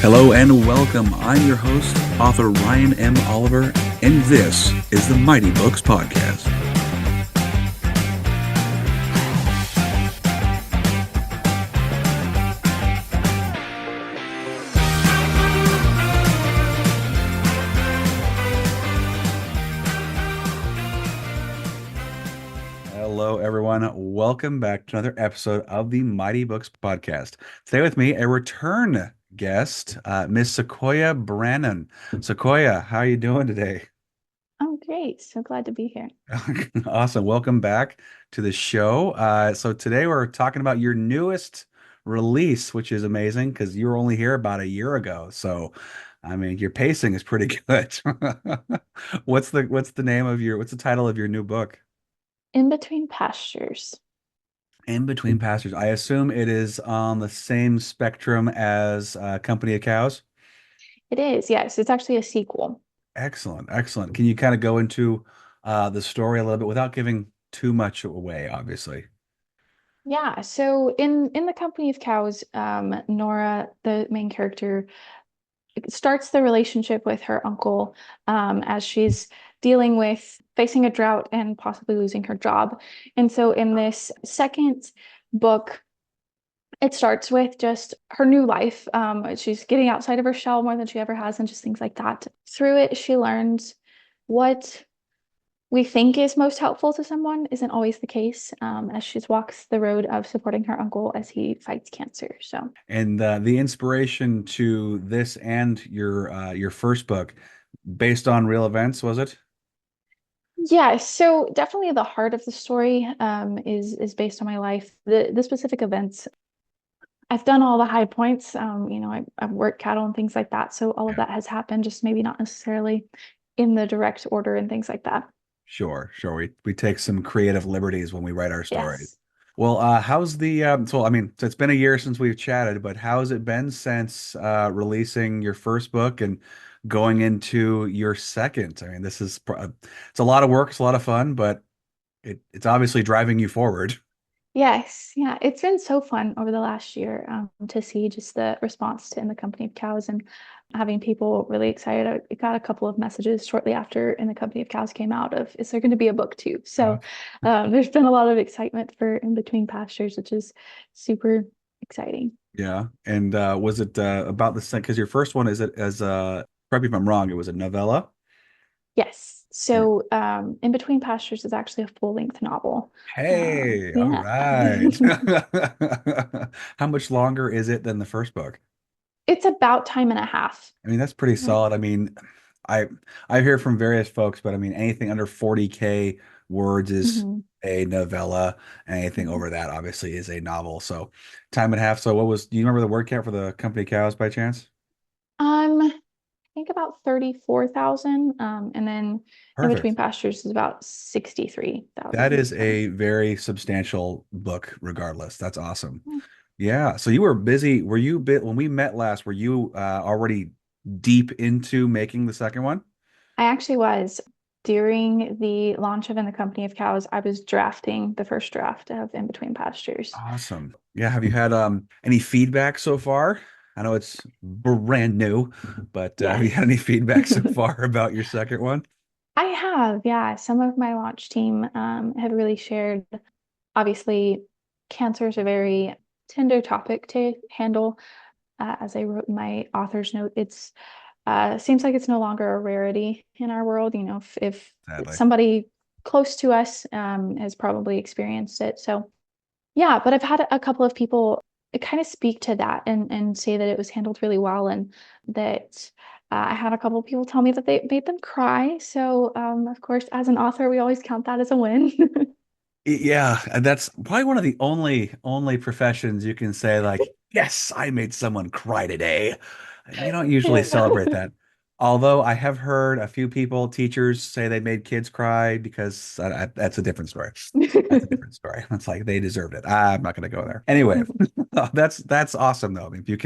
Hello and welcome. I'm your host, author Ryan M. Oliver, and this is the Mighty Books Podcast. Hello, everyone. Welcome back to another episode of the Mighty Books Podcast. Today with me, a return guest, Miss Sequoyah Branham. Sequoyah, how are you doing today? Oh, great. So glad to be here. Awesome. Welcome back to the show. So today we're talking about your newest release, which is amazing because you were only here about a year ago. So, I mean, your pacing is pretty good. What's the title of your new book? In Between Pastures. In Between Pastures. I assume it is on the same spectrum as Company of Cows. It is, yes. It's actually a sequel. Excellent, excellent. Can you kind of go into the story a little bit without giving too much away, obviously? Yeah. So in the Company of Cows, Nora, the main character, starts the relationship with her uncle as she's dealing with facing a drought and possibly losing her job. And so in this second book, it starts with just her new life. She's getting outside of her shell more than she ever has, and just things like that. Through it, she learns what we think is most helpful to someone isn't always the case, as she walks the road of supporting her uncle as he fights cancer. So, And the inspiration to this and your first book, based on real events, was it? yeah, so definitely the heart of the story is based on my life. The specific events, I've done all the high points. I've worked cattle and things like that. So all of Yeah. that has happened, just maybe not necessarily in the direct order and things like that. Sure, sure. We take some creative liberties when we write our stories. Yes. Well, how's the so I mean, so it's been a year since we've chatted, but how's it been since releasing your first book and going into your second? I mean, it's a lot of work, it's a lot of fun, but it's obviously driving you forward. Yes, yeah, it's been so fun over the last year to see just the response to In the Company of Cows and having people really excited. I got a couple of messages shortly after In the Company of Cows came out of, is there going to be a book too? Uh, So there's been a lot of excitement for In Between Pastures, which is super exciting. yeah. And was it about the same? Because your first one is it as correct me if I'm wrong, it was a novella. Yes. So In Between Pastures is actually a full-length novel. Hey, all Yeah. right. How much longer is it than the first book? It's about time and a half. I mean, that's pretty Yeah. solid. I mean, I I hear from various folks, but I mean, anything under 40K words is Mhm. a novella, and anything Mhm. over that obviously is a novel. So, time and a half. So, do you remember the word count for the company cows by chance? I think about 34,000. And then In Between Perfect. Pastures is about That 63,000. is So a very substantial book, regardless. That's awesome. yeah. Yeah. So you were busy. Were you bit when we met last? Were you already deep into making the second one? I actually was during the launch of In the Company of Cows, I was drafting the first draft of In Between Pastures. Awesome. Yeah. Have you had any feedback so far? I know it's brand new, but have you had Yes. any feedback so far about your second one? I have, yeah. Some of my launch team have really shared. Obviously, cancer is a very tender topic to handle. As I wrote in my author's note, it's seems like it's no longer a rarity in our world. If Sadly. somebody close to us has probably experienced it. So yeah, but I've had a couple of people kind of speak to that and say that it was handled really well and that I had a couple of people tell me that they made them cry. So of course, as an author, we always count that as a win. Yeah, and that's probably one of the only professions you can say like, yes, I made someone cry today. You don't usually Yeah. celebrate that. Although I have heard a few people, teachers, say they made kids cry because that's a different story. That's a different story. It's like they deserved it. I'm not going to go there. Anyway, that's awesome though. I mean, if you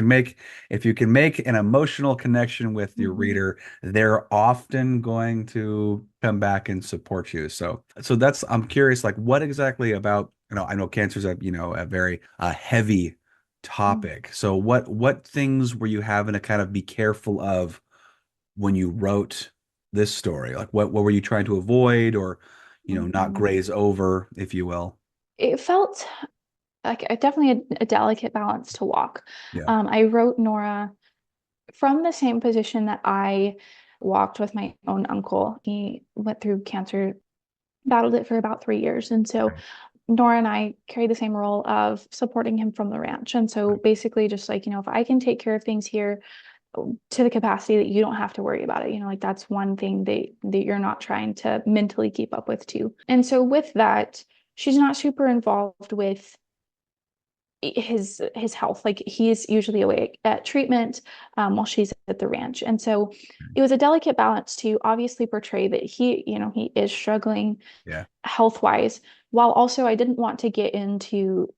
can make an emotional connection with your Mhm. reader, they're often going to come back and support you. So that's I'm curious, like what exactly about, I know cancer is a very heavy Mhm. topic. So what things were you having to kind of be careful of when you wrote this story? Like what were you trying to avoid or, not Mhm. graze over, if you will? It felt like definitely a delicate balance to walk. Yeah. I wrote Nora from the same position that I walked with my own uncle. He went through cancer, battled it for about 3 years. And so Right. Nora and I carry the same role of supporting him from the ranch. And so Right. basically, just like, if I can take care of things here to the capacity that you don't have to worry about it, like that's one thing that you're not trying to mentally keep up with too. And so with that, she's not super involved with his health. Like he's usually away at treatment while she's at the ranch. And so it was a delicate balance to obviously portray that he is struggling Yeah. health wise, while also I didn't want to get into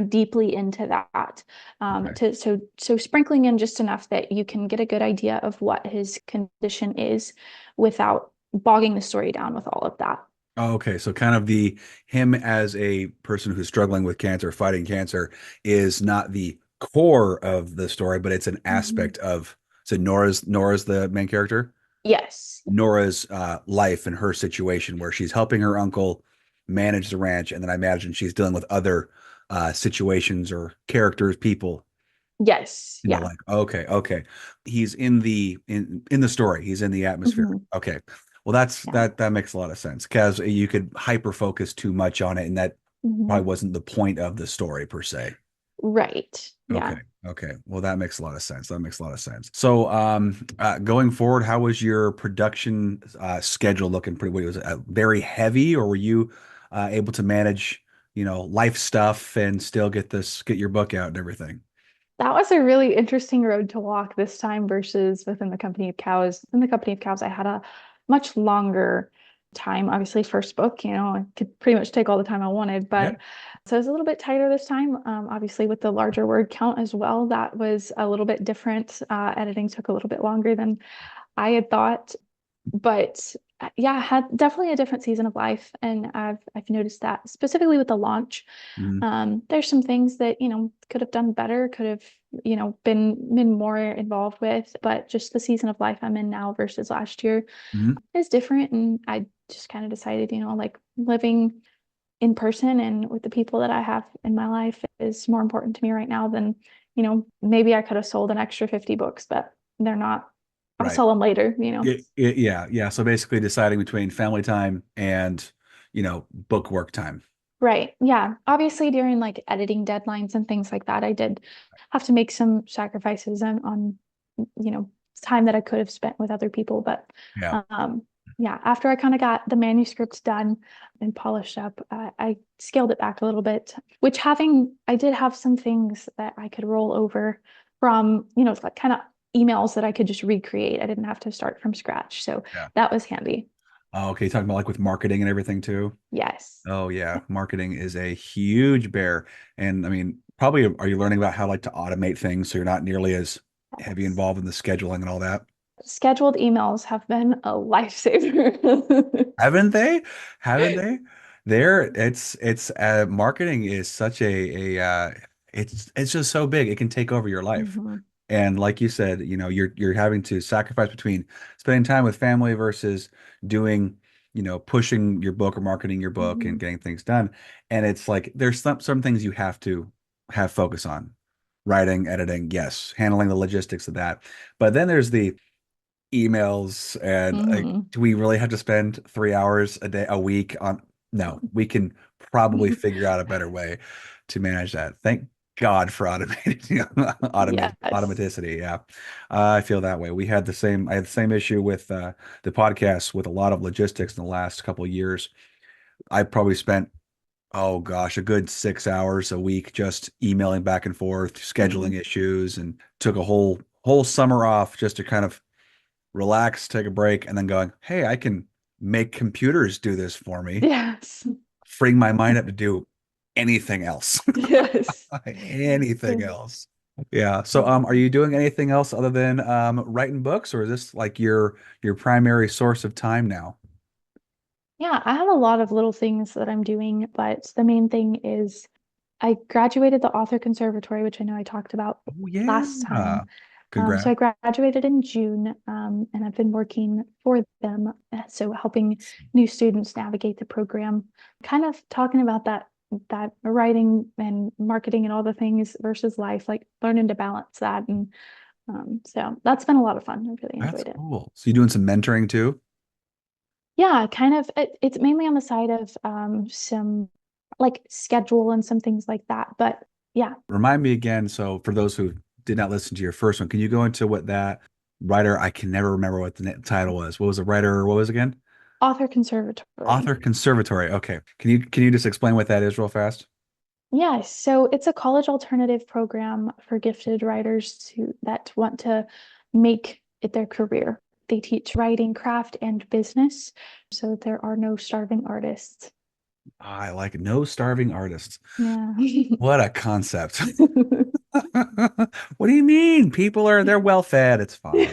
deeply into that. Okay. So sprinkling in just enough that you can get a good idea of what his condition is without bogging the story down with all of that. Oh, okay. So kind of the him as a person who's struggling with cancer, fighting cancer is not the core of the story, but it's an Mhm. aspect of, so Nora's the main character. Yes. Nora's life and her situation where she's helping her uncle manage the ranch, and then I imagine she's dealing with other situations or characters, people. Yes. Yeah. Like okay, okay, he's in the story. He's in the atmosphere. Mhm. Okay, well that's Yeah. that makes a lot of sense because you could hyper focus too much on it, and that Mhm. probably wasn't the point of the story per se. Right. Okay. Yeah. Okay. Well, that makes a lot of sense. That makes a lot of sense. So, going forward, how was your production schedule looking? Pretty, was it very heavy, or were you able to manage, life stuff and still get your book out and everything? That was a really interesting road to walk this time versus within the company of cows. In the company of cows, I had a much longer time. Obviously, first book, I could pretty much take all the time I wanted, Yeah. but so it was a little bit tighter this time. Obviously, with the larger word count as well, that was a little bit different. Editing took a little bit longer than I had thought, but yeah, I had definitely a different season of life, and I've noticed that specifically with the launch. Mm-hmm. There's some things that, could have done better, could have, been more involved with, but just the season of life I'm in now versus last year Mm-hmm. is different. And I just kind of decided, like living in person and with the people that I have in my life is more important to me right now than, maybe I could have sold an extra 50 books, but they're not. I'll Right. sell them later. Yeah. Yeah. So basically, deciding between family time and book work time. Right. Yeah. Obviously, during like editing deadlines and things like that, I did have to make some sacrifices on you know, time that I could have spent with other people. But Yeah. yeah, after I kind of got the manuscripts done and polished up, I scaled it back a little bit, which I did have some things that I could roll over from, like kind of emails that I could just recreate. I didn't have to start from scratch. So Yeah. that was handy. Oh, okay. Talking about like with marketing and everything too. Yes. Oh yeah, marketing is a huge bear. And I mean, probably are you learning about how like to automate things so you're not nearly as heavy Yes. involved in the scheduling and all that? Scheduled emails have been a lifesaver. Haven't they? Haven't they? There, it's marketing is such it's just so big. It can take over your life. Mhm. And like you said, you're having to sacrifice between spending time with family versus doing, pushing your book or marketing your book and Mhm. getting things done. And it's like there's some things you have to have focus on. Writing, editing, yes, handling the logistics of that. But then there's the emails and like, Mhm. do we really have to spend 3 hours a week on? No, we can probably figure out a better way to manage that. Thank God for automated, Yes. automaticity. Yeah, I feel that way. I had the same issue with the podcast with a lot of logistics in the last couple of years. I probably spent, oh gosh, a good 6 hours a week just emailing back and forth, scheduling Mhm. issues, and took a whole whole summer off just to kind of relax, take a break, and then going, hey, I can make computers do this for me, Yes. freeing my mind up to do anything else. Yes. Anything So, else. Yeah. So are um, you doing anything else other than writing books, or is this like your primary source of time now? yeah, I have a lot of little things that I'm doing, but the main thing is I graduated the author conservatory, which I know I talked about Oh last yeah. time. So Congrats. I graduated in June, and I've been working for them, so helping new students navigate the program, kind of talking about that writing and marketing and all the things versus life, like learning to balance that. And so that's been a lot of fun. I really That's enjoyed it. cool. So you doing some mentoring too? Yeah, kind of. It's mainly on the side of some like schedule and some things like that. But yeah, Remind me again. So for those who did not listen to your first one, can you go into what that writer, I can never remember what the title was. What was the writer? What was it again? author conservatory. Author Conservatory. Okay. Can you just explain what that is real fast? Yeah, so it's a college alternative program for gifted writers who that want to make it their career. They teach writing, craft, and business, so there are no starving artists. I like no starving artists. Yeah. What a concept. What do you mean? They're well fed. It's fine.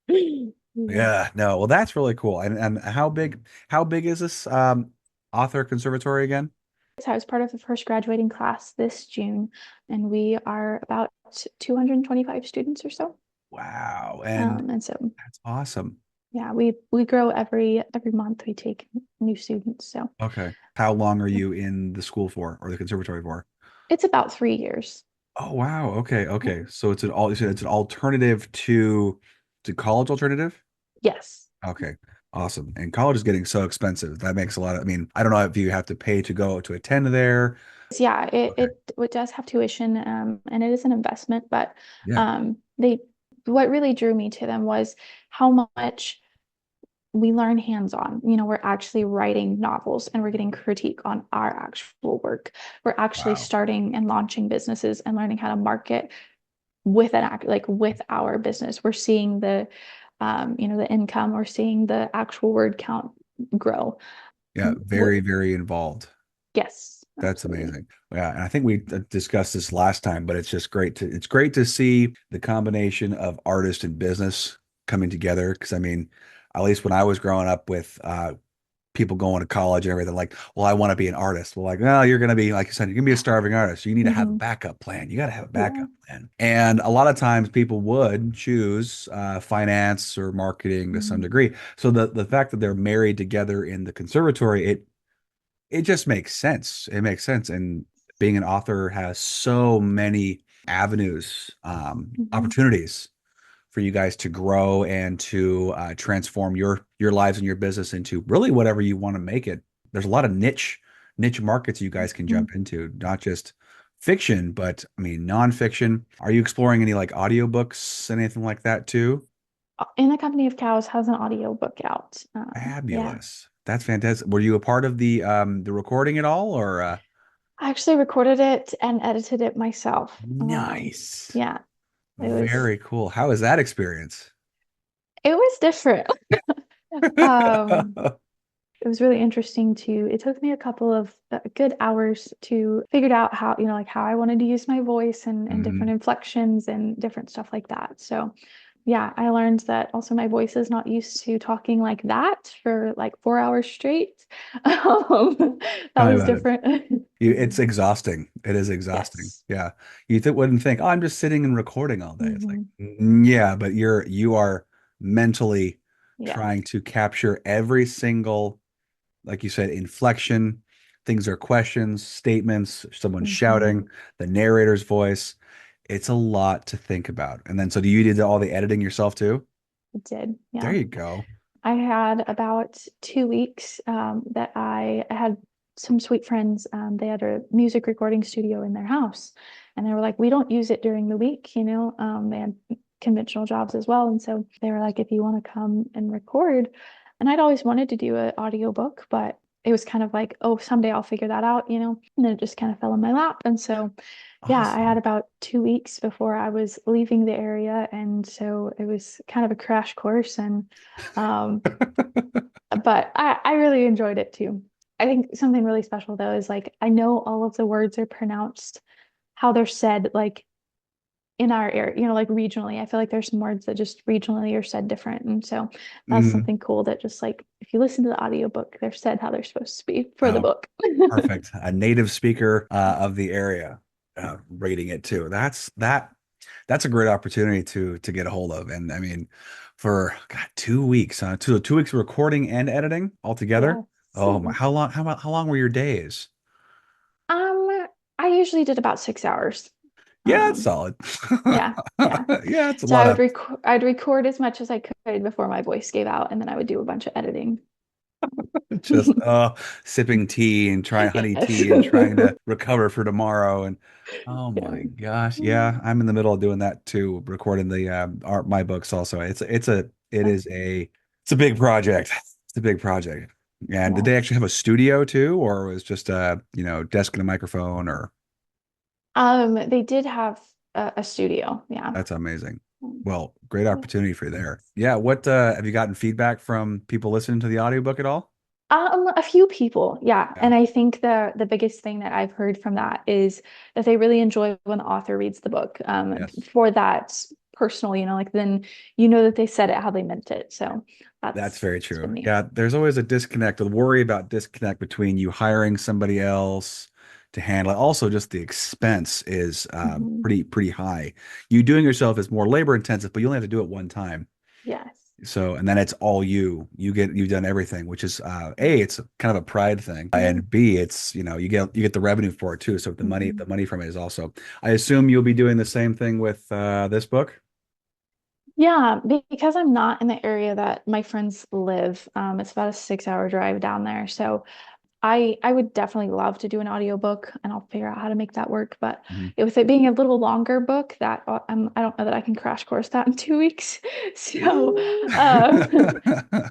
Yeah. Yeah, no. Well, that's really cool. And how big is this author conservatory again? So I was part of the first graduating class this June, and we are about 225 students or so. Wow. And And so that's awesome. yeah, we grow every month. We take new students. So Okay. How long are yeah. you in the school for or the conservatory for? It's about 3 years. Oh, wow. Okay. Yeah. Okay. So you said it's an alternative to college alternative? Yes. Okay. Awesome. And college is getting so expensive. That makes a lot of, I mean, I don't know if you have to pay to go to attend there. Yeah, Okay. it does have tuition, and it is an investment, but Yeah. they what really drew me to them was how much we learn hands-on. We're actually writing novels and we're getting critique on our actual work. We're actually Wow. starting and launching businesses and learning how to market with an act like with our business. We're seeing the income, we're seeing the actual word count grow. Yeah. Very, very involved. Yes, That's absolutely. amazing. Yeah, and I think we discussed this last time, but it's great to see the combination of artist and business coming together. Because I mean, at least when I was growing up with people going to college and everything, like, well, I want to be an artist. Well, like, well, you're gonna be, like you said, you're gonna be a starving artist. So you need to have a Hmm. backup plan. You got to have a Yeah. backup plan. And a lot of times people would choose finance or marketing to some Mhm. degree. So the fact that they're married together in the conservatory, it just makes sense. It makes sense. And being an author has so many avenues, Mhm. opportunities for you guys to grow and to transform your lives and your business into really whatever you want to make it. There's a lot of niche markets you guys can Mhm. jump into, not just fiction, but I mean nonfiction. Are you exploring any like audiobooks, anything like that too? In the Company of Cows has an audio book out. Yeah, Fabulous. That's fantastic. Were you a part of the recording at all or I actually recorded it and edited it myself. nice. Yeah, it was Very cool. How was that experience? it was different. Um, it was really interesting to. It took me a couple of good hours to figure out how, like how I wanted to use my voice and different Mhm. inflections and different stuff like that. So yeah, I learned that also my voice is not used to talking like that for like 4 hours straight. That Tell me was about it. different. It's exhausting. It is exhausting. Yes. Yeah. You wouldn't think, oh, I'm just sitting and recording all day. It's like, Hmm. yeah, but you are mentally trying Yes. to capture every single, like you said, inflection. Things are questions, statements, someone Hmm. shouting, the narrator's voice. It's a lot to think about. And then, so do you do all the editing yourself too? It did. There Yeah. you go. I had about 2 weeks that I had some sweet friends. They had a music recording studio in their house, and they were like, "We don't use it during the week, you know." They had conventional jobs as well, and so they were like, "If you want to come and record," and I'd always wanted to do an audiobook, but it was kind of like, oh, someday I'll figure that out, and then it just kind of fell in my lap. And so, yeah, I had Awesome. about 2 weeks before I was leaving the area. And so it was kind of a crash course. Um, but I really enjoyed it too. I think something really special though is like, I know all of the words are pronounced how they're said, like in our area, like regionally. I feel like there's some words that just regionally are said different. And so that's Mhm. something cool that just like if you listen to the audiobook, they're said how they're supposed to be for the Oh, book. perfect. A native speaker of the area rating it too. That's a great opportunity to get a hold of. And I mean, for God, 2 weeks, 2 weeks of recording and editing altogether. Yes. Oh my, how long were your days? Um, I usually did about 6 hours. Yeah, it's Um, solid. yeah, yeah. Yeah, it's a So lot of I'd record as much as I could before my voice gave out, and then I would do a bunch of editing. just sipping tea and trying honey Yes. tea and trying to recover for tomorrow. And oh my Yeah. gosh, yeah, I'm in the middle of doing that too, recording the art my books also. It's a big project. It's a big project. And did they actually Yes. have a studio too, or was it just desk and a microphone? Or They did have a studio. Yeah. that's amazing. Um, Well, great opportunity for you there. Yeah, what have you gotten feedback from people listening to the audiobook at all? A few people, yeah. Yeah. And I think the biggest thing that I've heard from that is that they really enjoy when the author reads the book. Yes. For that personal, like then that they said it how they meant it. So That's that's very it's true. been neat. Yeah, there's always a disconnect, a worry about disconnect between you hiring somebody else to handle it. Also, just the expense is Hmm. pretty high. You doing yourself is more labor intensive, but you only have to do it one time. Yes. So, and then it's all you. You've done everything, which is A, it's kind of a pride thing, Yeah. and B, it's you get the revenue for it too. So Hmm. the money from it is also. I assume you'll be doing the same thing with this book. Yeah, because I'm not in the area that my friends live. It's about a 6 hour drive down there. So I would definitely love to do an audiobook and I'll figure out how to make that work. But Mhm. with it being a little longer book, that I don't know that I can crash course that in 2 weeks. So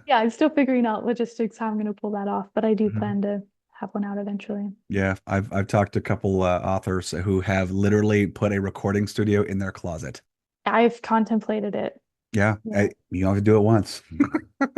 yeah, I'm still figuring out logistics, how I'm going to pull that off. But I do Mhm. plan to have one out eventually. Yeah, I've talked to a couple authors who have literally put a recording studio in their closet. I've contemplated it. Yeah, Yeah, you don't have to do it once.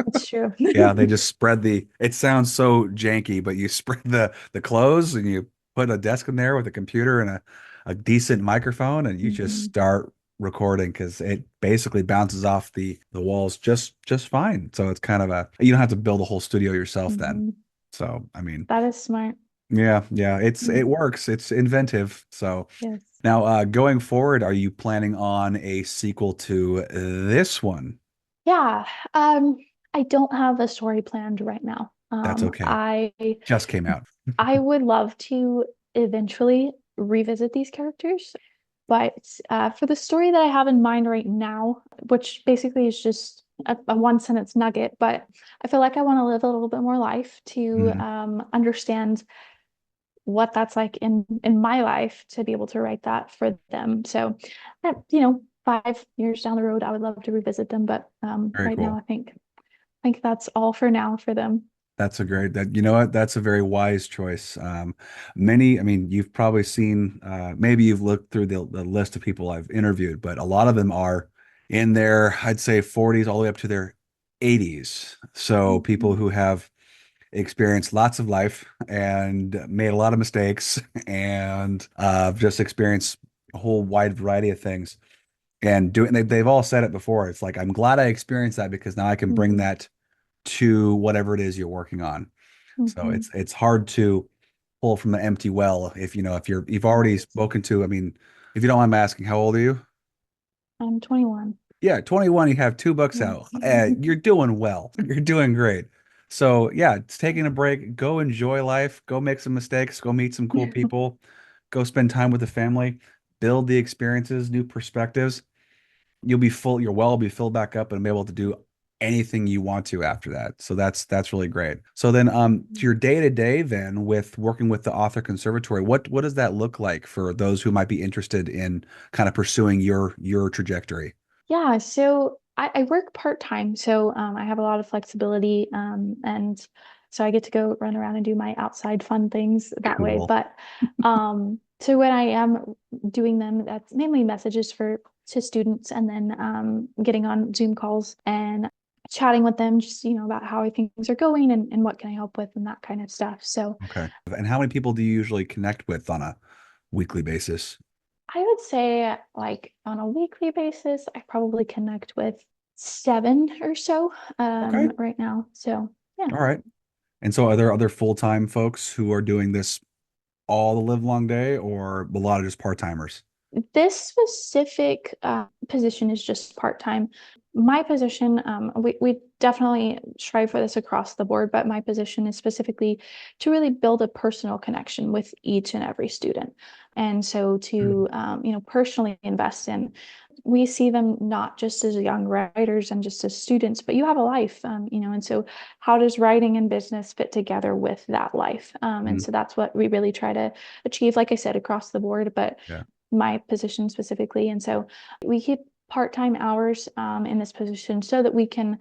it's true. Yeah, they just spread it sounds so janky, but you spread the clothes and you put a desk in there with a computer and a decent microphone and you just Hmm. start recording because it basically bounces off the walls just fine. So it's kind of you don't have to build a whole studio yourself then. Hmm. So I mean, That is smart. yeah, it Mm. works. It's inventive. So Yes. now going forward, are you planning on a sequel to this one? Yeah. Um, I don't have a story planned right now. That's okay. Just came out. I would love to eventually revisit these characters, but for the story that I have in mind right now, which basically is just a one sentence nugget, but I feel like I want to live a little bit more life to Mhm. understand what that's like in my life to be able to write that for them. So, 5 years down the road, I would love to revisit them, but Very right now, cool. I think that's all for now for them. That's a great that you know what? That's a very wise choice. Many, I mean, you've probably seen maybe you've looked through the list of people I've interviewed, but a lot of them are in their, I'd say 40s all the way up to their 80s. So people Mhm. who have experienced lots of life and made a lot of mistakes and just experienced a whole wide variety of things. And they've all said it before. It's like, I'm glad I experienced that because now I can bring Mhm. that to whatever it is you're working on. So Mhm. it's hard to pull from the empty well if you've already Yes. spoken to, I mean, if you don't mind me asking, how old are you? I'm 21. Yeah, 21, you have 2 books Yeah. out. You're doing well. You're doing great. So yeah, it's taking a break. Go enjoy life. Go make some mistakes. Go meet some cool people. Go spend time with the family. Build the experiences, new perspectives. Your well will be filled back up and be able to do anything you want to after that. So that's really great. So then to your day to day then with working with the author conservatory, what does that look like for those who might be interested in kind of pursuing your trajectory? Yeah, so I work part-time, so I have a lot of flexibility, and so I get to go run around and do my outside fun things that way. Cool. But so when I am doing them, that's mainly messages for to students, and then getting on Zoom calls and chatting with them, just about how things are going and what can I help with and that kind of stuff. So Okay. And how many people do you usually connect with on a weekly basis? I would say, like, on a weekly basis, I probably connect with seven or so Okay. right now. So yeah. All right. And so are there other full-time folks who are doing this all the live long day or a lot of just part-timers? This specific position is just part-time. My position, we definitely strive for this across the board, but my position is specifically to really build a personal connection with each and every student. And so to, personally invest in, we see them not just as young writers and just as students, but you have a life, and so how does writing and business fit together with that life? And Mhm. so that's what we really try to achieve, like I said, across the board. But Yeah. my position specifically. And so we keep part-time hours in this position so that we can,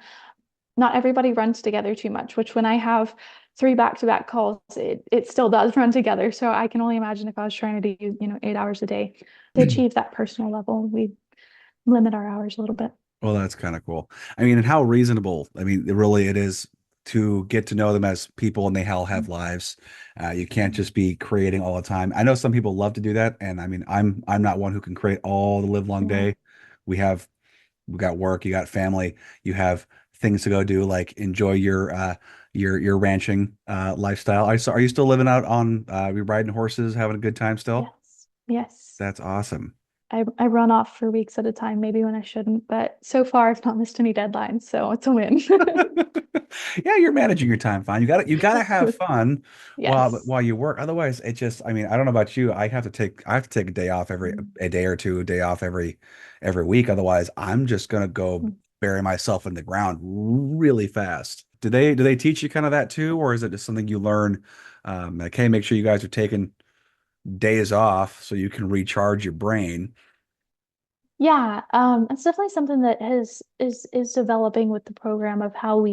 not everybody runs together too much, which when I have three back-to-back calls, it still does run together. So I can only imagine if I was trying to do, 8 hours a day to achieve that personal level, we limit our hours a little bit. Well, that's kind of cool. I mean, and how reasonable, I mean, really it is to get to know them as people and they all have lives. You can't just be creating all the time. I know some people love to do that, and I mean, I'm not one who can create all the live long Yeah. day. We have we got work, you got family, you have things to go do, like enjoy your ranching lifestyle. Are you still living out on you riding horses, having a good time still? Yes. Yes. That's awesome. I run off for weeks at a time, maybe when I shouldn't, but so far I've not missed any deadlines, so it's a win. Yeah, you're managing your time fine. You gotta have fun Yes. while you work. Otherwise, it just I mean, I don't know about you. I have to take a day off Mm. a day or two, a day off every week. Otherwise, I'm just gonna go bury myself in the ground really fast. Do they teach you kind of that too, or is it just something you learn? Like, hey, make sure you guys are taking days off so you can recharge your brain. Yeah, it's definitely something that is developing with the program of how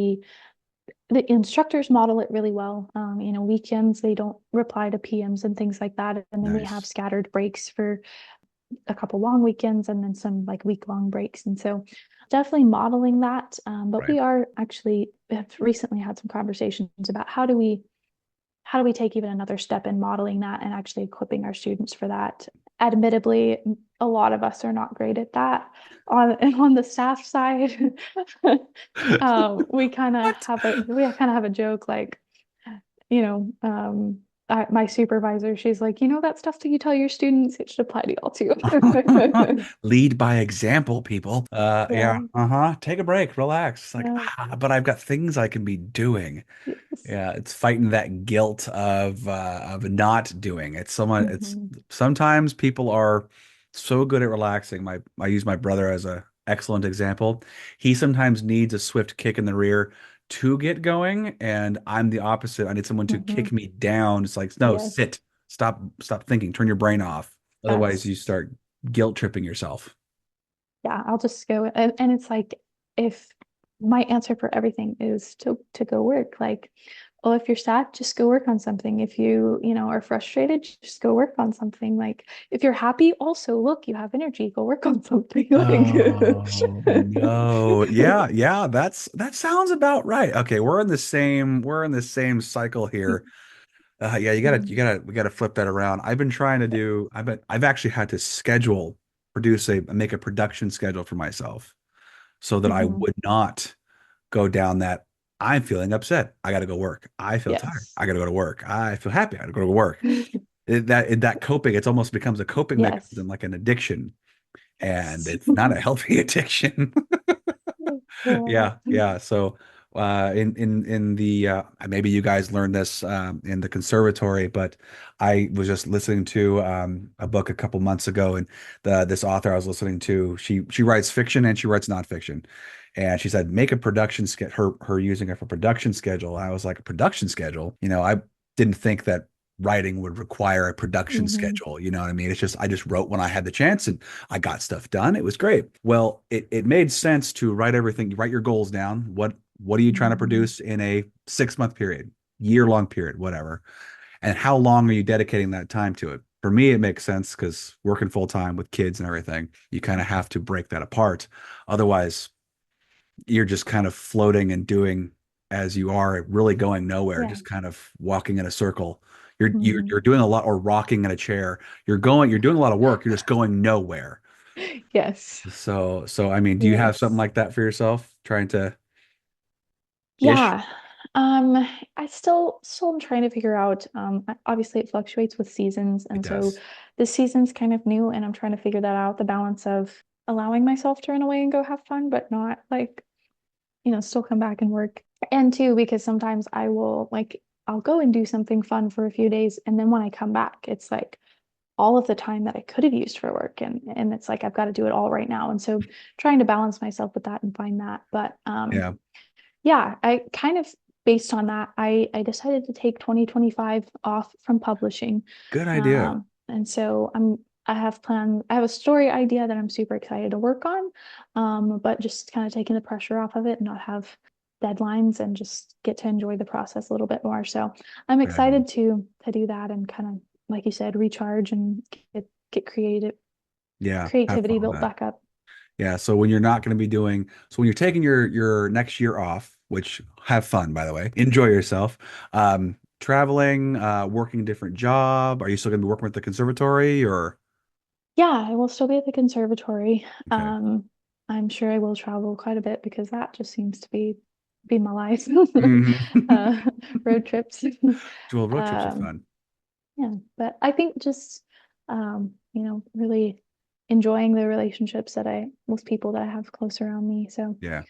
the instructors model it really well. Weekends they don't reply to PMs and things like that, and then we have Nice. scattered breaks for a couple long weekends and then some like week-long breaks. And so definitely modeling that. But Right. we are actually have recently had some conversations about how do we take even another step in modeling that and actually equipping our students for that. Admittedly, a lot of us are not great at that on the staff side. What? We kind of have a joke like, you know, my supervisor, she's like, that stuff that you tell your students, it should apply to y'all too. Lead by example, people. Yeah, Yeah. uh-huh. Take a break, relax. It's like, Yeah. but I've got things I can be doing. Yes. Yeah, it's fighting that guilt of not doing. It's Hmm. sometimes people are so good at relaxing. I use my brother as a excellent example. He sometimes needs a swift kick in the rear to get going, and I'm the opposite. I need someone to Hmm. kick me down. It's like, no, Yes. sit, stop thinking, turn your brain off. Otherwise, That's you start guilt tripping yourself. yeah, I'll just go and it's like if my answer for everything is to go work, like, well, if you're sad, just go work on something. If you are frustrated, just go work on something. Like if you're happy, also look, you have energy, go work on something. Like Oh no. Yeah, yeah, that sounds about right. Okay, we're in the same cycle here. Yeah, we gotta flip that around. I've actually had to make a production schedule for myself so that I Mhm. would not go down that I'm feeling upset. I gotta go work. I feel tired. Yes. I gotta go to work. I feel happy. I gotta go to work. That coping, it almost becomes a coping Yes. mechanism like an addiction, and Yes. it's not a healthy addiction. Yeah. Yeah, yeah. So, in the maybe you guys learned this in the conservatory, but I was just listening to a book a couple months ago, and the this author I was listening to, she writes fiction and she writes nonfiction, and she said make a production her using it for production schedule. I was like, a production schedule? I didn't think that. writing would require a production Hmm. schedule. You know what I mean? It's just I just wrote when I had the chance and I got stuff done. It was great. Well, it made sense to write everything, write your goals down. What are you trying to Hmm. produce in a 6 month period, year-long period, whatever? And how long are you dedicating that time to it? For me, it makes sense because working full time with kids and everything, you kind of have to break that apart. Otherwise, you're just kind of floating and doing as you are, really going nowhere, Yeah. just kind of walking in a circle. You're Hmm. you're doing a lot or rocking in a chair. You're doing a lot of work. You're just going nowhere. Yes. So I mean, do you have something Yes. like that for yourself? Trying to ish? Yeah. Um, I still am trying to figure out, obviously it fluctuates with seasons. It And so does. this season's kind of new and I'm trying to figure that out, the balance of allowing myself to run away and go have fun, but not like, still come back and work. And two, because sometimes I'll go and do something fun for a few days. And then when I come back, it's like all of the time that I could have used for work. And it's like I've got to do it all right now. And so trying to balance myself with that and find that. But Yeah, yeah, I kind of based on that, I decided to take 2025 off from publishing. good idea. And so I have a story idea that I'm super excited to work on. But just kind of taking the pressure off of it and not have deadlines and just get to enjoy the process a little bit more. So I'm Fabulous. excited to do that and kind of, like you said, recharge and get Yeah, have fun creativity with built that. back up. Yeah, so when you're not going to be doing, so when you're taking your next year off, which have fun, by the way, enjoy yourself. Traveling, working a different job. Are you still going to be working with the conservatory or? Yeah, I will still be at the conservatory. Okay. I'm sure I will travel quite a bit because that just seems to be my life. Hmm. Uh, road trips. Well, road trips are Um, fun. yeah, but I think just really enjoying the relationships that I with people that I have close around me. So Yeah.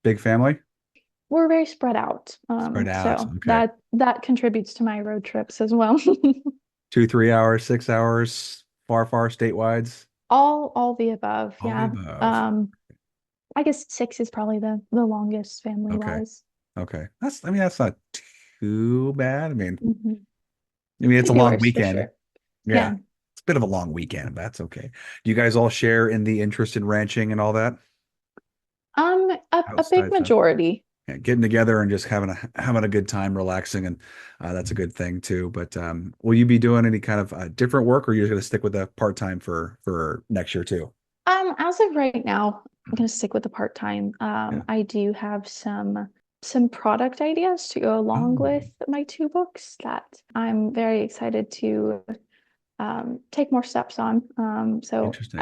Big family? we're very spread out. Spread out. So Okay. that contributes to my road trips as well. 2, 3 hours, 6 hours, far statewide. All the above. All the Yeah. above. Um, I guess six is probably the longest family Okay. wise. Okay. I mean, that's not too bad. Hmm. I mean, it's a Could be long worse for weekend. sure. Yeah. Yeah. It's a bit of a long weekend, but that's okay. Do you guys all share in the interest in ranching and all that A big outside stuff? majority. Yeah, getting together and just having a good time, relaxing, and that's a good thing too. But will you be doing any kind of different work, or are you just going to stick with the part time for next year too? As of right now, I'm gonna stick with the part-time. Yeah. I do have some product ideas to go along Oh, with my two books that I'm very excited to take more steps on. interesting.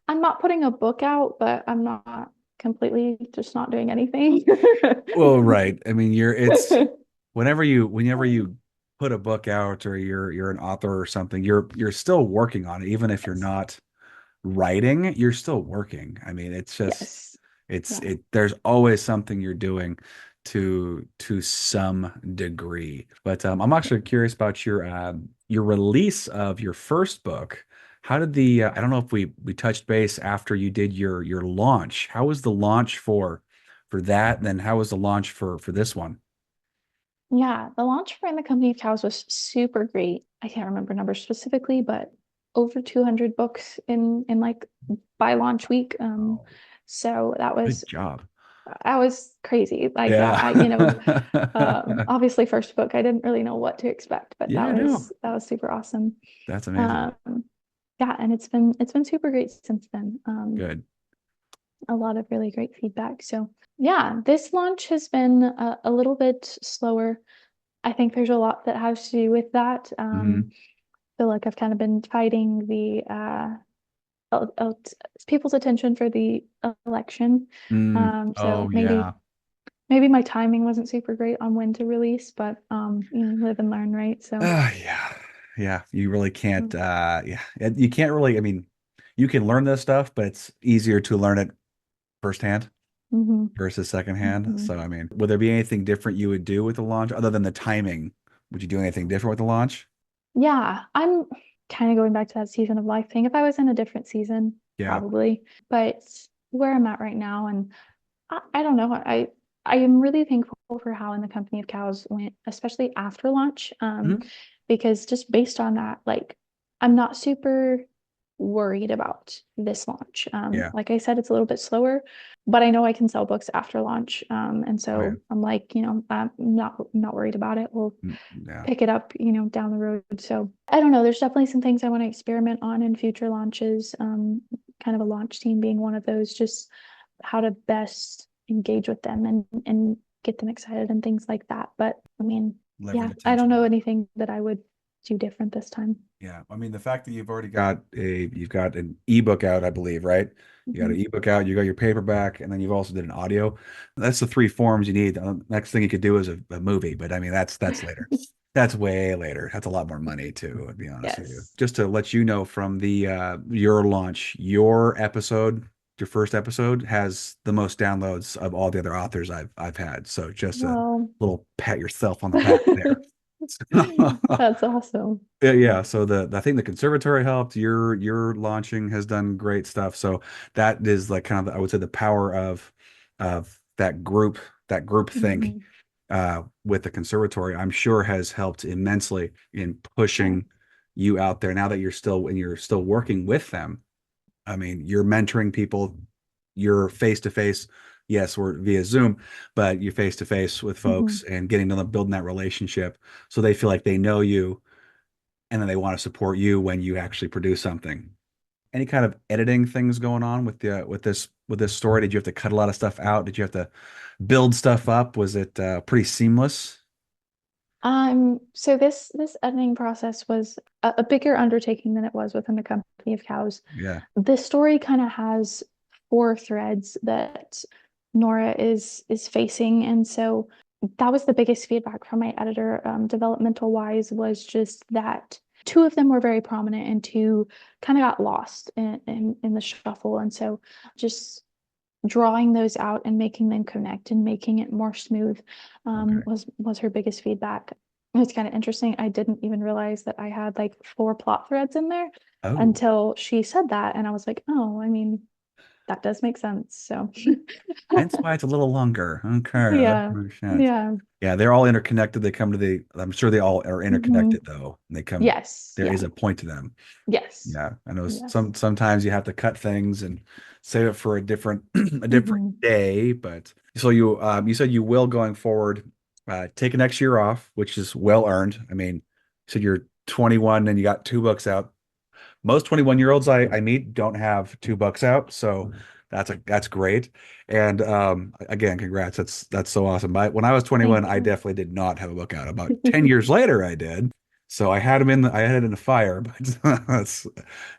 I'm not putting a book out, but I'm not completely just not doing anything. Well, right. I mean, it's whenever you put a book out or you're an author or something, you're still working on it, even if you're Yes. not writing, you're still working. I mean, it's just Yes. it's Yeah. it there's always something you're doing to some degree. But I'm actually curious about your release of your first book. How did the I don't know if we touched base after you did your launch. How was the launch for that? And then how was the launch for this one? Yeah, the launch for In the Company of Cows was super great. I can't remember numbers specifically, but over 200 books in like by launch week. Oh, So good job. that was crazy. Like Yeah. obviously first book, I didn't really know what to expect, but Yeah, I know. that was super awesome. That's amazing. Um, yeah, and it's been super great since then. Good. A lot of really great feedback. So yeah, this launch has been a little bit slower. I think there's a lot that has to do with that. Hmm. Feel like I've kind of been fighting the people's attention for the election. Oh So yeah. maybe my timing wasn't super great on when to release, but live and learn, right? So Yeah. Yeah. You really can't mm, yeah. You can't really, I mean, you can learn this stuff, but it's easier to learn it firsthand mhm, versus secondhand. mhm. So I mean, would there be anything different you would do with the launch other than the timing? Would you do anything different with the launch? Yeah, I'm kind of going back to that season of life thing. If I was in a different season, Yeah. probably, but where I'm at right now, and I don't know. I am really thankful for how In the Company of Cows went, especially after launch, Mhm. because just based on that, like I'm not super worried about this launch. Yeah. Like I said, it's a little bit slower, but I know I can sell books after launch. And Oh yeah. so I'm like, I'm not worried about it. We'll Yeah. pick it up, down the road. So I don't know. There's definitely some things I want to experiment on in future launches. Kind of a launch team being one of those, just how to best engage with them and get them excited and things like that. But I mean, Leverage yeah, I don't attention. know anything that I would do different this time. Yeah, I mean the fact that you've got an ebook out, I believe, right? You got Mhm. an ebook out, you got your paperback, and then you've also did an audio. That's the three forms you need. The next thing you could do is a movie, but I mean that's later. That's way later. That's a lot more money too, to be honest with you. Yes. Just to let you know from the your launch, your first episode has the most downloads of all the other authors I've had. So just a Well, little pat yourself on the back there. that's awesome. Yeah, yeah. So I think the conservatory helped. Your launching has done great stuff. So that is like kind of I would say the power of that group think Mhm. with the conservatory, I'm sure has helped immensely in Yeah. pushing you out there now that you're still working with them. I mean, you're mentoring people, you're face to face. Yes, we're via Zoom, but you're face to face with folks Mhm. and getting to them, building that relationship so they feel like they know you and then they want to support you when you actually produce something. Any kind of editing things going on with the with this story? Did you have to cut a lot of stuff out? Did you have to build stuff up? Was it pretty seamless? So this editing process was a bigger undertaking than it was within the Company of Cows. Yeah. This story kind of has four threads that Nora is facing, and so that was the biggest feedback from my editor, developmental wise, was just that two of them were very prominent and two kind of got lost in the shuffle, and so just drawing those out and making them connect and making it more smooth Okay. was her biggest feedback. It's kind of interesting. I didn't even realize that I had like four plot threads in there Oh, until she said that, and I was like, oh, I mean, that does make sense. So hence why it's a little longer. Okay, that yeah, makes sense. yeah. Yeah, they're all interconnected. They come to I'm sure they all are Hmm. interconnected though. And Yes, there is yeah, a point to them. yes, Yeah, I know yes. sometimes you have to cut things and save it for a different a different Hmm. day. But so you said you will going forward take an next year off, which is well earned. I mean, you said you're 21 and you got two books out. Most 21-year-olds I meet don't have two books out, so that's great. And again, congrats. That's so awesome. When I was 21, Thank I you. definitely did not have a book out. About 10 years later, I did. So I had it in the fire, but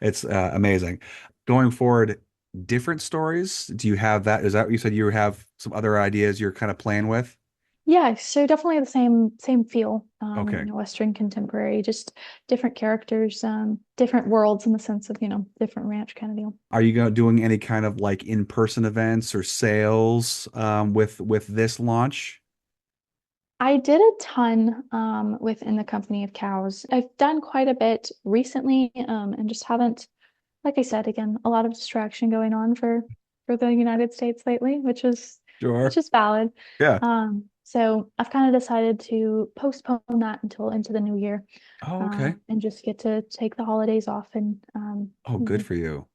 it's amazing. Going forward, different stories. Do you have that? Is that what you said you have some other ideas you're kind of playing with? Yeah, so definitely the same feel. Okay. Western contemporary, just different characters, different worlds in the sense of, different ranch kind of deal. Are you doing any kind of like in-person events or sales with this launch? I did a ton within the Company of Cows. I've done quite a bit recently, and just haven't, like I said, again, a lot of distraction going on for the United States lately, which Sure. is valid. Yeah. So I've kind of decided to postpone that until into the new year, Oh, okay. and just get to take the holidays off and Oh, good for you.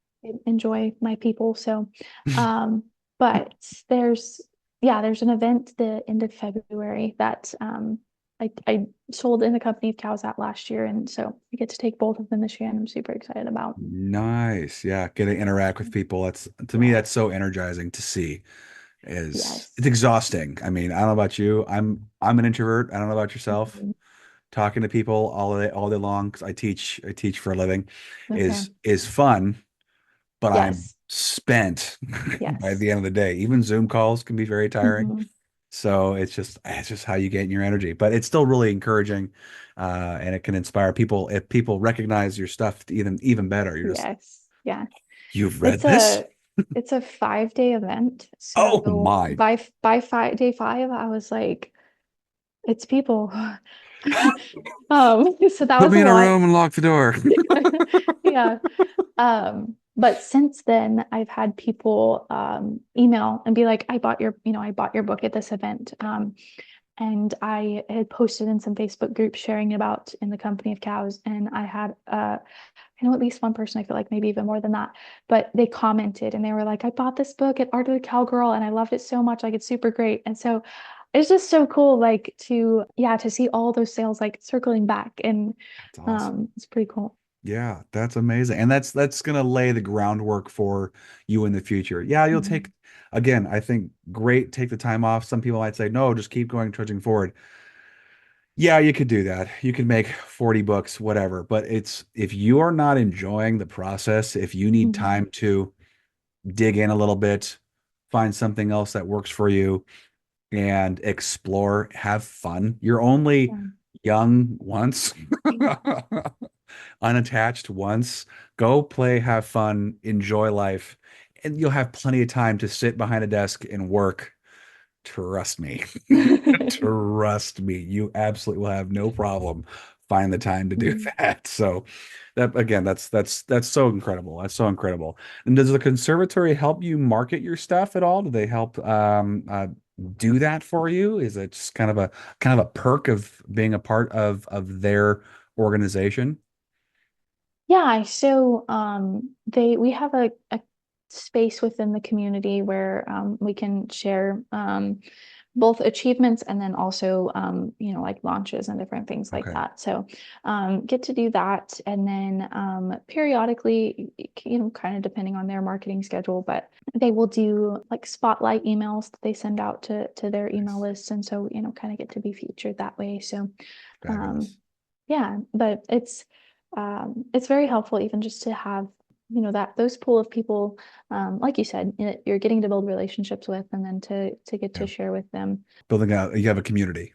enjoy my people. So, um, but there's there's an event the end of February that I sold in the Company of Cows at last year, and so I get to take both of them this year, and I'm super excited about. Nice. Yeah, get to interact with people. That's to me, that's Yes, so energizing to see. It's yes. exhausting. I mean, I don't know about you. I'm an introvert. I don't know about yourself. Mhm. Talking to people all day long because I teach for a living Okay. is fun, but I'm Yes, spent by yes. the end of the day. Even Zoom calls can be very tiring. Hmm. So it's just how you get your energy, but it's still really encouraging, and it can inspire people. If people recognize your stuff, even better. You're just Yes, yeah. you've read It's this? it's a 5 day event. Oh So my! by day five, I was like, it's people. So that Put was a me in a lot. room and lock the door. Yeah. But since then, I've had people email and be like, I bought your book at this event. And I had posted in some Facebook groups sharing about In the Company of Cows. And I had, I know at least one person, I feel like maybe even more than that, but they commented and they were like, I bought this book at Art of the Cowgirl and I loved it so much. Like, it's super great. And so it's just so cool, like yeah, to see all those sales like circling back. And That's awesome. it's pretty cool. Yeah, that's amazing. And that's gonna lay the groundwork for you in the future. Yeah, you'll take Mhm. again, I think great, take the time off. Some people might say, no, just keep going, trudging forward. Yeah, you could do that. You could make 40 books, whatever. But it's if you are not enjoying the process, if you need Mhm. time to dig in a little bit, find something else that works for you and explore, have fun. You're only Yeah. young once, unattached once. Go play, have fun, enjoy life, and you'll have plenty of time to sit behind a desk and work. Trust me. Trust me. You absolutely will have no problem finding the time to do Mhm. that. So that again, that's so incredible. That's so incredible. And does the conservatory help you market your stuff at all? Do they help do that for you? Is it just kind of a perk of being a part of their organization? Yeah, so we have a space within the community where we can share both achievements and then also like launches and different things like Okay. that. So get to do that, and then periodically, kind of depending on their marketing schedule, but they will do like spotlight emails that they send out to their email Nice. lists, and so kind of get to be featured that way. So um, Fabulous. yeah, but it's very helpful even just to have, that those pool of people, like you said, you're getting to build relationships with, and then to get Yeah. to share with them. Building out, you have a community.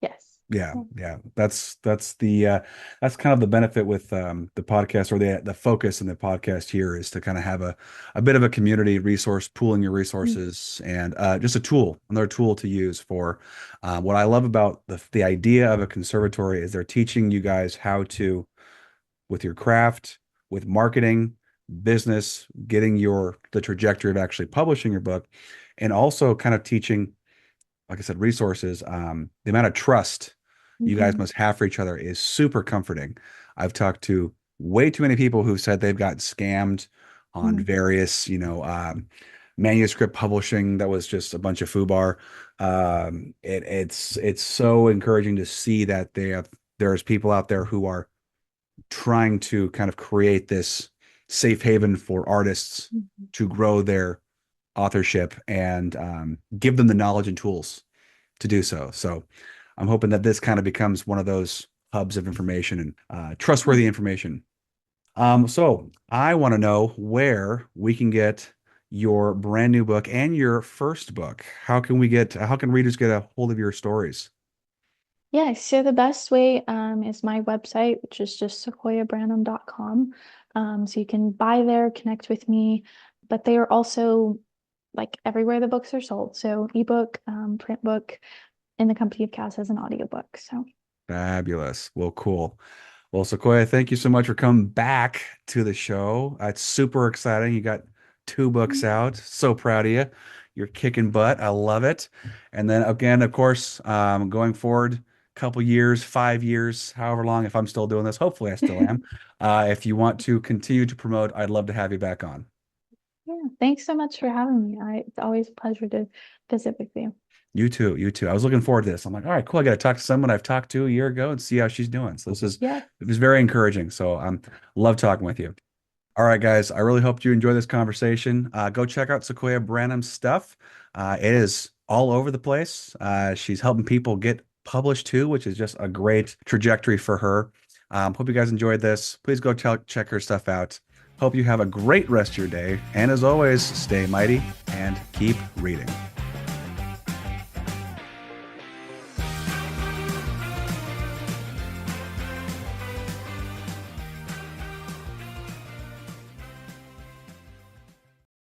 Yes. Yeah, Yeah. yeah. That's kind of the benefit with the podcast or the focus in the podcast here is to kind of have a bit of a community resource, pooling your Mm. resources and just a tool, another tool to use for what I love about the idea of a conservatory is they're teaching you guys how to with your craft, with marketing, business, getting the trajectory of actually publishing your book, and also kind of teaching like I said, resources, the amount of trust you guys Mhm. must have for each other is super comforting. I've talked to way too many people who've said they've gotten scammed on Mhm. various, manuscript publishing that was just a bunch of foobar. It's so encouraging to see that there's people out there who are trying to kind of create this safe haven for artists Mhm. to grow their authorship and give them the knowledge and tools to do so. So I'm hoping that this kind of becomes one of those hubs of information and Yeah. trustworthy information. So I want to know where we can get your brand new book and your first book. How can readers get a hold of your stories? Yeah, so the best way is my website, which is just sequoiahbranham.com. So you can buy there, connect with me, but they are also like everywhere the books are sold. So ebook, print book, In the Company of Cows as an audiobook. So Fabulous. Well, cool. Well, Sequoia, thank you so much for coming back to the show. It's super exciting. You got two books out. So proud of you. You're kicking butt. I love it. And then again, of course, going forward, couple years, 5 years, however long, if I'm still doing this, hopefully I still am. If you want to continue to promote, I'd love to have you back on. yeah, thanks so much for having me. It's always a pleasure to visit with you. You too. You too. I was looking forward to this. I'm like, all right, cool. I got to talk to someone I've talked to a year ago and see how she's doing. So Yeah. it was very encouraging. So love talking with you. All right, guys. I really hope you enjoy this conversation. Go check out Sequoia Branham's stuff. It is all over the place. She's helping people get published too, which is just a great trajectory for her. Hope you guys enjoyed this. Please go check her stuff out. Hope you have a great rest of your day. And as always, stay mighty and keep reading.